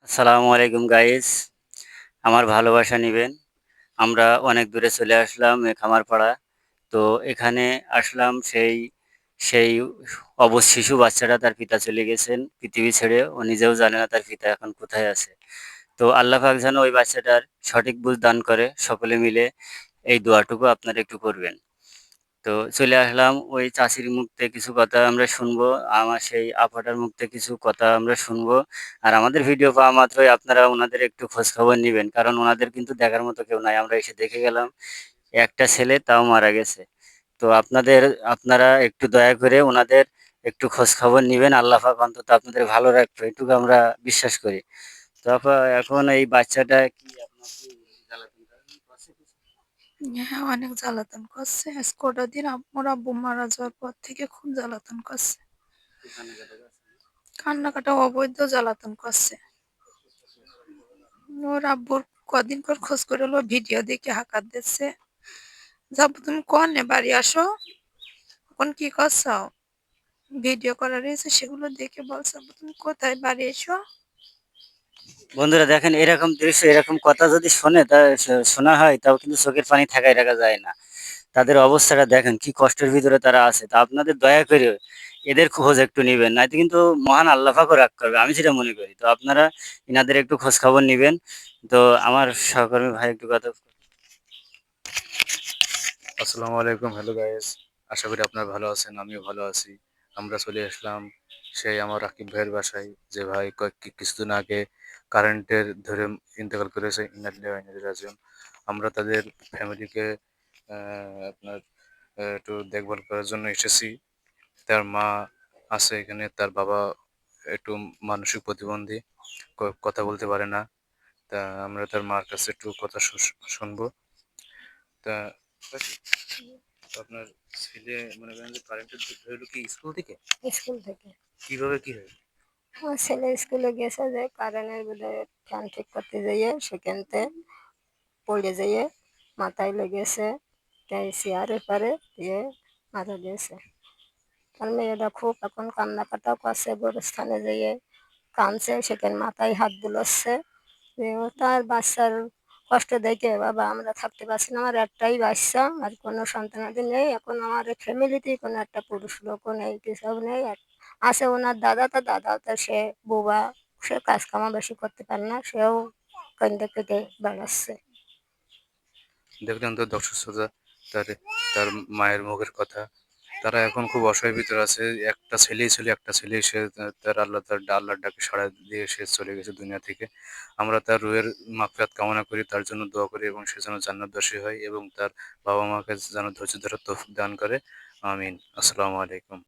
আসসালামু আলাইকুম গাইস। আমার ভালোবাসা নিবেন। আমরা অনেক দূরে চলে আসলাম খামারপাড়া। তো এখানে আসলাম সেই অবশ শিশু বাচ্চাটা, তার পিতা চলে গেছেন পৃথিবী ছেড়ে। ও নিজেও জানে না তার পিতা এখন কোথায় আছে। তো আল্লাহ পাক যেন ওই বাচ্চাটার সঠিক বুঝ দান করে। সকলে মিলে এই দোয়াটুকু আপনারা একটু করবেন। তো চলে আসলাম ওই চাচির মুখ থেকে কিছু কথা আমরা শুনবো। আমার সেই আপাটার মুখ থেকে কিছু কথা আমরা শুনবো। আর আমাদের ভিডিও পাওয়া মাত্রই আপনারা ওনাদের একটু খোঁজ খবর নিবেন। কারণ ওনাদের কিন্তু দেখার মতো কেউ নাই। আমরা এসে দেখে গেলাম। একটা ছেলে তাও মারা গেছে। তো আপনারা একটু দয়া করে ওনাদের একটু খোঁজ খবর নিবেন। আল্লাহ পাক অন্তত আপনাদের ভালো রাখবে, এটুকু আমরা বিশ্বাস করি। তো এখন এই বাচ্চাটা কি আপনার কি জ্বালাতন টালাতন করছে কিছু? হ্যাঁ, অনেক জ্বালাতন করছে। আজ কটা দিন মোর আব্বু মারা যাওয়ার পর থেকে খুব জ্বালাতন করছে। কি কান্নাকাটা করছে? কান্নাকাটা অবৈধ জ্বালাতন করছে। ওর আব্বুর কদিন পর খোঁজ করে হলো ভিডিও দেখে হাঁকাত দিচ্ছে। যাবো তুমি কনে বাড়ি আসো, এখন কি করছো? ভিডিও করা রয়েছে, সেগুলো দেখে বলছে আব্বু তুমি কোথায়, বাড়ি এসো। বন্ধুরা দেখেন, এরকম দৃশ্য, এরকম কথা যদি শোনে তা শোনা হয়, তাও কিন্তু চোখের পানি ঠেকাই রাখা যায় না। তাদের অবস্থাটা দেখেন, কি কষ্টের ভিতরে তারা আছে। তা আপনাদের দয়া করে এদের খোঁজ একটু নিবেন, নয়তো কিন্তু মহান আল্লাহ পাকও রাগ করবে, আমি যেটা মনে করি। তো আপনারা ইনাদের একটু খোঁজ খবর নিবেন। তো আমার সহকর্মী ভাই একটু কথা। আসসালামু আলাইকুম। হ্যালো গাইস, আশা করি আপনারা ভালো আছেন, আমিও ভালো আছি। আমরা চলে আসলাম সেই আমার রাকিব ভাইয়ের বাসায়, যে ভাই কিছুদিন আগে কারেন্টের ধরে ইন্তেকাল করেছে। ইন্না লিল্লাহি ওয়া ইন্না ইলাইহি রাজিউন। আমরা তাদের ফ্যামিলিকে আপনার একটু দেখভাল করার জন্য এসেছি। তার মা আছে এখানে, তার বাবা একটু মানসিক প্রতিবন্ধী, কথা বলতে পারে না। তা আমরা তার মার কাছে একটু কথা শুনবো। তা তো আপনার ছেলে মনে করেন যে কারেন্টের ধরলো কি স্কুল থেকে? স্কুল থেকে। কিভাবে কি হয়? আমার ছেলে স্কুলে গেছে যে কারেন্টের বোধহয় ফ্যান ঠিক করতে যেয়ে সেখানতে পড়ে যেয়ে মাথায় লেগেছে, তাই চেয়ারের পারে দিয়ে মাথা দিয়েছে। তার মেয়েটা খুব এখন কান্নাকাটাও করছে, গোরস্থানে যেয়ে কাঁদছে, সেখানে মাথায় হাত বুলোচ্ছে। যে ও তার বাচ্চার কষ্ট দেখে বাবা আমরা থাকতে পারছি না, আমার একটাই বাচ্চা, আর কোনো সন্তানাদি নেই, এখন আমার ফ্যামিলিতেই কোনো একটা পুরুষ লোকও নেই, কিছু নেই। আর আছে ওনার দাদা, তো দাদাও তো সে বোবা, সে কাজ কামা বেশি করতে পারে না, সেও কেঁদে কেটে বেড়াচ্ছে। দেখলেন তো দর্শক শ্রোতা, তার তার মায়ের মুখের কথা। তারা এখন খুব অসহায়ের ভিতরে আছে। একটা ছেলেই ছিল, একটা ছেলেই সে তার আল্লাহর ডাকে সাড়া দিয়ে সে চলে গেছে দুনিয়া থেকে। আমরা তার রুহের মাগফিরাত কামনা করি, তার জন্য দোয়া করি এবং সে যেন জান্নাতবাসী হয় এবং তার বাবা মাকে যেন ধৈর্য ধরার তৌফিক দান করে। আমিন। আসসালামু আলাইকুম।